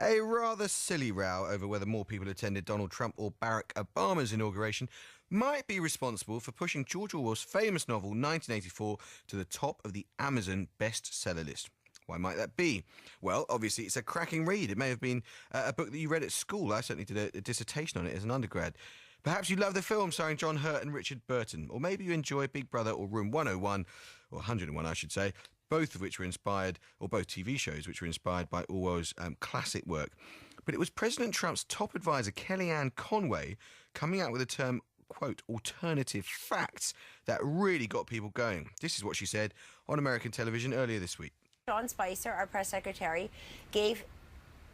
A rather silly row over whether more people attended Donald Trump or Barack Obama's inauguration might be responsible for pushing George Orwell's famous novel 1984 to the top of the Amazon bestseller list. Why might that be? Well, obviously, it's a cracking read. It may have been a book that you read at school. I certainly did a dissertation on it as an undergrad. Perhaps you love the film starring John Hurt and Richard Burton, or maybe you enjoy Big Brother or Room 101, or 101, I should say, both of which were inspired, or both TV shows which were inspired by Orwell's classic work. But it was President Trump's top advisor, Kellyanne Conway, coming out with the term, quote, alternative facts that really got people going. This is what she said on American television earlier this week. Sean Spicer, our press secretary, gave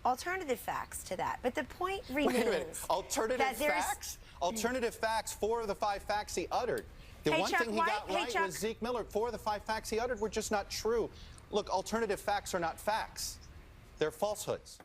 alternative facts to that. But the point remains. Wait a minute. Alternative facts? Alternative facts, 4 of the 5 facts he uttered. The one thing he got right was Zeke Miller. 4 of the 5 facts he uttered were just not true. Look, alternative facts are not facts. They're falsehoods.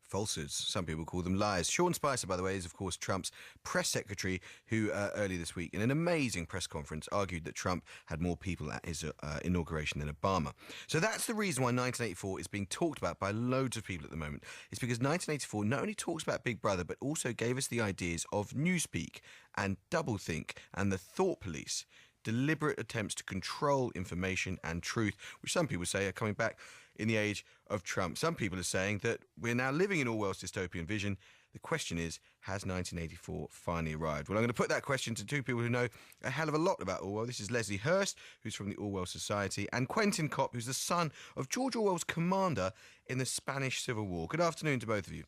Falsehoods. Some people call them lies. Sean Spicer, by the way, is, of course, Trump's press secretary, who earlier this week, in an amazing press conference, argued that Trump had more people at his inauguration than Obama. So that's the reason why 1984 is being talked about by loads of people at the moment. It's because 1984 not only talks about Big Brother, but also gave us the ideas of newspeak and doublethink and the thought police. Deliberate attempts to control information and truth, which some people say are coming back in the age of Trump. Some people are saying that we're now living in Orwell's dystopian vision. The question is, has 1984 finally arrived? Well, I'm going to put that question to 2 people who know a hell of a lot about Orwell. This is Leslie Hurst, who's from the Orwell Society, and Quentin Kopp, who's the son of George Orwell's commander in the Spanish Civil War. Good afternoon to both of you.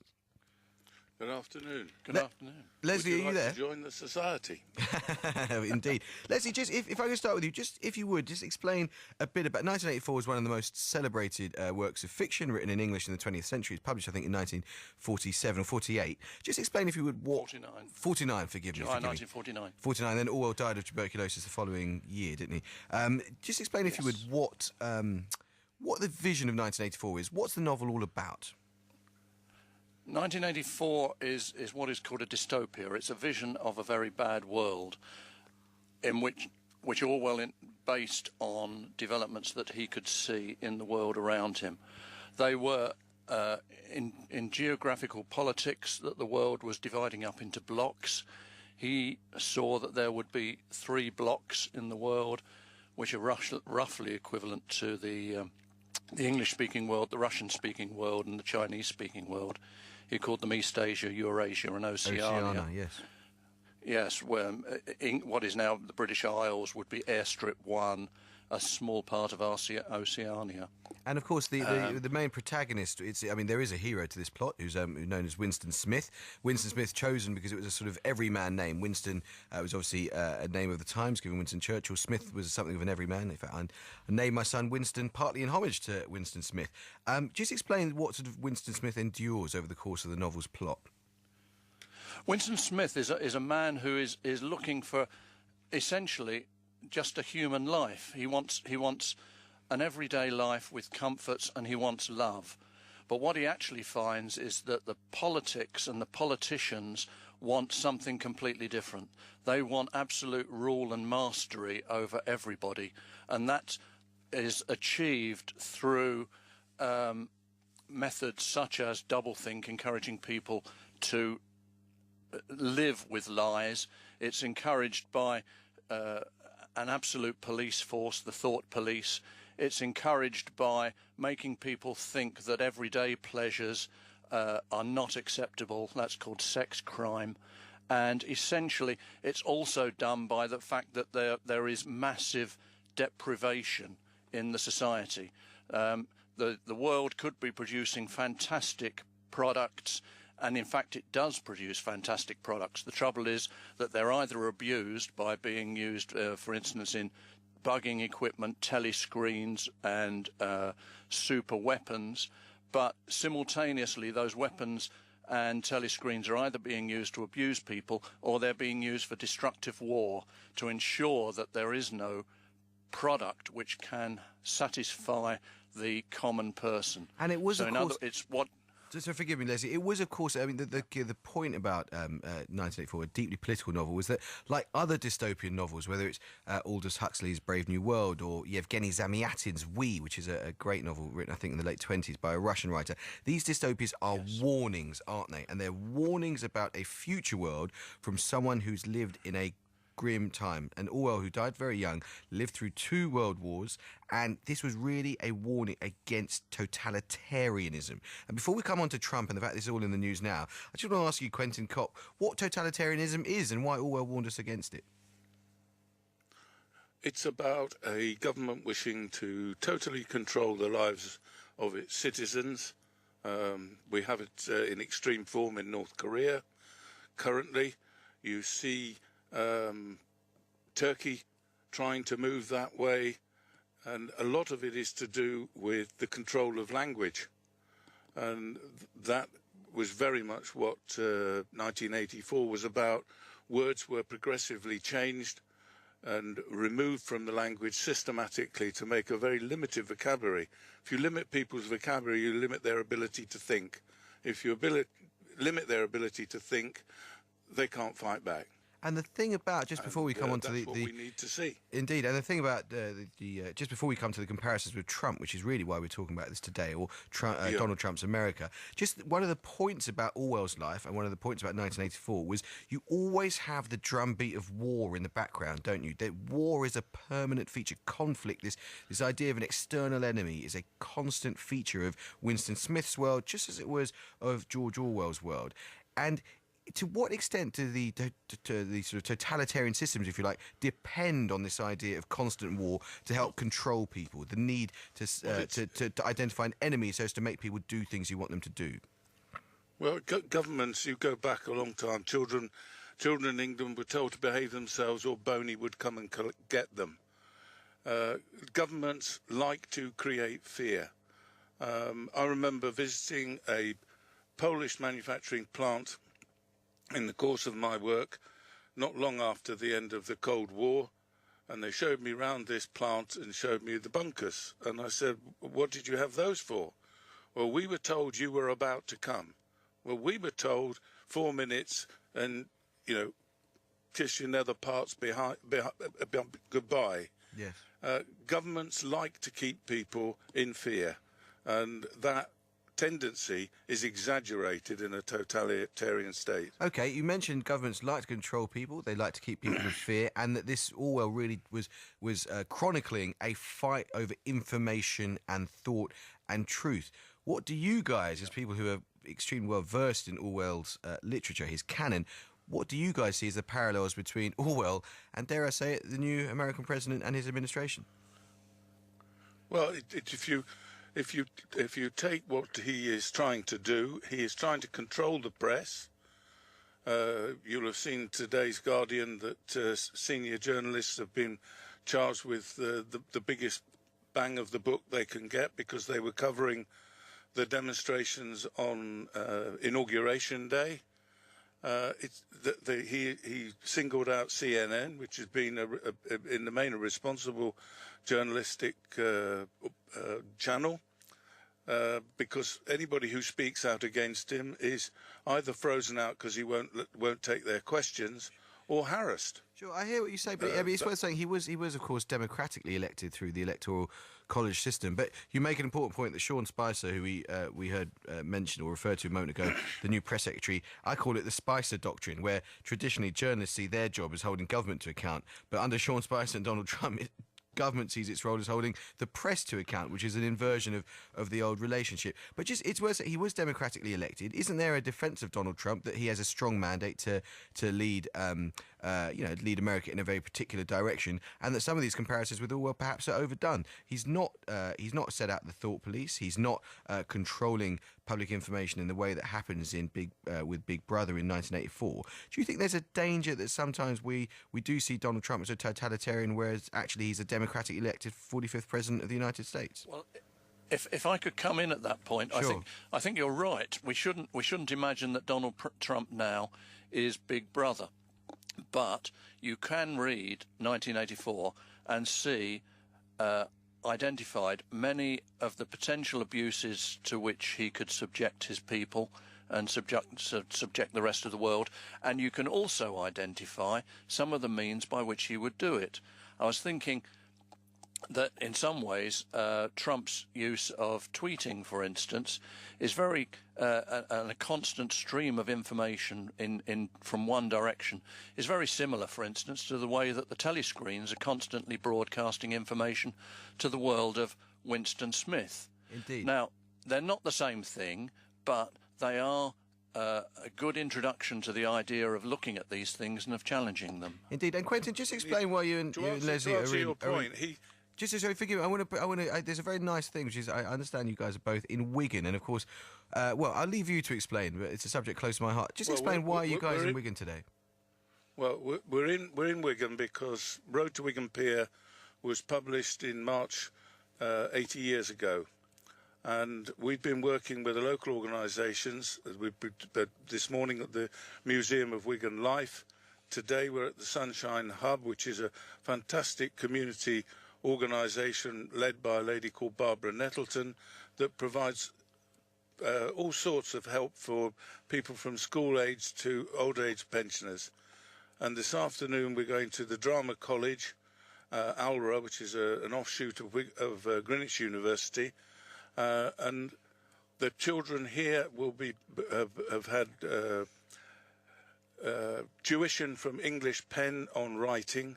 Good afternoon. Good afternoon. Leslie, would you are you like there? To join the society. Indeed. Leslie, just if I could start with you, just if you would, just explain a bit about 1984 is one of the most celebrated works of fiction written in English in the 20th century. It's published, I think, in 1947 or 48. Just explain, if you would, what... 49. 49, forgive me. July 1949. 49, then Orwell died of tuberculosis the following year, didn't he? Just explain, if you would, what the vision of 1984 is. What's the novel all about? 1984 is what is called a dystopia. It's a vision of a very bad world in which Orwell based on developments that he could see in the world around him. They were in geographical politics, that the world was dividing up into blocks. He saw that there would be 3 blocks in the world, which are roughly equivalent to the English-speaking world, the Russian-speaking world, and the Chinese-speaking world. He called them East Asia, Eurasia, and Oceania. Yes. Yes, where what is now the British Isles would be Airstrip 1, a small part of Oceania. And of course, the main protagonist, there is a hero to this plot who's known as Winston Smith. Winston Smith chosen because it was a sort of everyman name. Winston was obviously a name of the times, given Winston Churchill. Smith was something of an everyman. In fact, I named my son Winston partly in homage to Winston Smith. Just explain what sort of Winston Smith endures over the course of the novel's plot. Winston Smith is a man who is looking for, essentially, just a human life. He wants an everyday life with comforts, and he wants love. But what he actually finds is that the politics and the politicians want something completely different. They want absolute rule and mastery over everybody, and that is achieved through methods such as doublethink, encouraging people to live with lies. It's encouraged by an absolute police force, the thought police. It's encouraged by making people think that everyday pleasures are not acceptable. That's called sex crime. And essentially, it's also done by the fact that there is massive deprivation in the society. The world could be producing fantastic products, and in fact it does produce fantastic products. The trouble is that they're either abused by being used, for instance, in bugging equipment, telescreens and super weapons, but simultaneously those weapons and telescreens are either being used to abuse people, or they're being used for destructive war to ensure that there is no product which can satisfy the common person. And it was, so of course, it's what So forgive me, Leslie. It was, of course, I mean, the point about 1984, a deeply political novel, was that, like other dystopian novels, whether it's Aldous Huxley's Brave New World or Yevgeny Zamyatin's We, which is a great novel written, I think, in the late 1920s by a Russian writer, these dystopias are warnings, aren't they? And they're warnings about a future world from someone who's lived in a grim time. And Orwell, who died very young, lived through 2 world wars, and this was really a warning against totalitarianism. And before we come on to Trump and the fact this is all in the news now, I just want to ask you, Quentin Kopp, what totalitarianism is and why Orwell warned us against it. It's about a government wishing to totally control the lives of its citizens. We have it in extreme form in North Korea. Currently, you see Turkey trying to move that way, and a lot of it is to do with the control of language, and that was very much what 1984 was about. Words were progressively changed and removed from the language systematically to make a very limited vocabulary. If you limit people's vocabulary, you limit their ability to think. If you limit their ability to think, they can't fight back. And the thing about, just before we come on to that's what we need to see. Indeed, and the thing about just before we come to the comparisons with Trump, which is really why we're talking about this today, or Donald Trump's America, just one of the points about Orwell's life and one of the points about 1984 was you always have the drumbeat of war in the background, don't you? That war is a permanent feature. Conflict, this idea of an external enemy, is a constant feature of Winston Smith's world, just as it was of George Orwell's world. And to what extent do the sort of totalitarian systems, if you like, depend on this idea of constant war to help control people, the need to identify an enemy so as to make people do things you want them to do? Well, governments, you go back a long time, children in England were told to behave themselves or Boney would come and get them. Governments like to create fear. I remember visiting a Polish manufacturing plant in the course of my work, not long after the end of the Cold War, and they showed me round this plant and showed me the bunkers. And I said, what did you have those for? Well, we were told you were about to come. Well, we were told 4 minutes and, kiss your nether parts goodbye. Yes. Governments like to keep people in fear, and that tendency is exaggerated in a totalitarian state. Okay, you mentioned governments like to control people, they like to keep people in fear, and that this Orwell really was chronicling a fight over information and thought and truth. What do you guys, as people who are extremely well versed in Orwell's literature, his canon, what do you guys see as the parallels between Orwell and, dare I say it, the new American president and his administration? Well, if you take what he is trying to do, he is trying to control the press. You'll have seen today's Guardian that senior journalists have been charged with the biggest bang of the book they can get because they were covering the demonstrations on Inauguration Day. He singled out CNN, which has been in the main a responsible journalistic channel, because anybody who speaks out against him is either frozen out because he won't take their questions, or harassed. Sure, I hear what you say, but it's worth saying he was, of course, democratically elected through the electoral college system. But you make an important point that Sean Spicer, who we heard mentioned or referred to a moment ago, the new press secretary, I call it the Spicer doctrine, where traditionally journalists see their job as holding government to account, but under Sean Spicer and Donald Trump, government sees its role as holding the press to account, which is an inversion of the old relationship. But just, it's worth saying he was democratically elected. Isn't there a defence of Donald Trump that he has a strong mandate to lead lead America in a very particular direction, and that some of these comparisons with Orwell perhaps are overdone? He's not set out the thought police. He's not controlling public information in the way that happens in with Big Brother in 1984. Do you think there's a danger that sometimes we do see Donald Trump as a totalitarian, whereas actually he's a democratically elected 45th president of the United States? Well, if I could come in at that point, sure. I think you're right. We shouldn't imagine that Donald Trump now is Big Brother, but you can read 1984 and see identified many of the potential abuses to which he could subject his people and subject the rest of the world, and you can also identify some of the means by which he would do it. I was thinking that in some ways Trump's use of tweeting, for instance, is very a constant stream of information from one direction is very similar, for instance, to the way that the telescreens are constantly broadcasting information to the world of Winston Smith. Indeed. Now, they're not the same thing, but they are a good introduction to the idea of looking at these things and of challenging them. Indeed. And Quentin, just explain why you and Leslie are your point. Forgive me. There's a very nice thing, which is I understand you guys are both in Wigan, and of course, I'll leave you to explain. But it's a subject close to my heart. Just explain why you guys are in Wigan today. Well, we're in Wigan because Road to Wigan Pier was published in March 80 years ago, and we've been working with the local organisations. This morning at the Museum of Wigan Life. Today we're at the Sunshine Hub, which is a fantastic community organisation led by a lady called Barbara Nettleton that provides all sorts of help for people from school age to old age pensioners. And this afternoon we're going to the Drama College, Alra, which is an offshoot of Greenwich University, and the children here will have had tuition from English Pen on writing.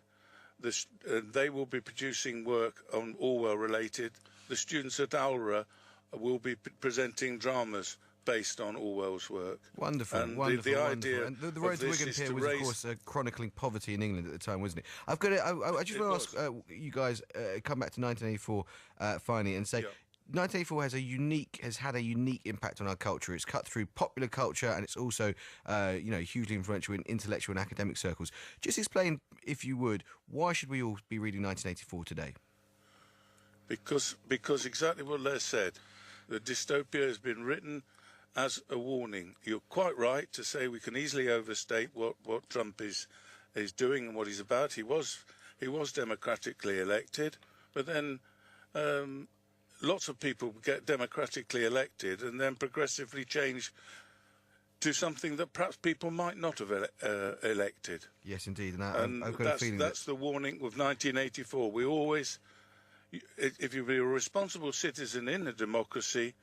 They will be producing work on Orwell related. The students at Alra will be presenting dramas based on Orwell's work. Wonderful, and wonderful, the wonderful. idea And the Road to Wigan Pier was, of course, chronicling poverty in England at the time, wasn't it? I just want to ask you guys, come back to 1984 finally, and say, Yeah. 1984 has had a unique impact on our culture. It's cut through popular culture, and it's also, hugely influential in intellectual and academic circles. Just explain, if you would, why should we all be reading 1984 today? Because exactly what Les said, the dystopia has been written as a warning. You're quite right to say we can easily overstate what Trump is doing and what he's about. He was democratically elected, but then lots of people get democratically elected and then progressively change to something that perhaps people might not have elected. Yes, indeed. And I've got a feeling that's the warning with 1984. We always, if you be a responsible citizen in a democracy,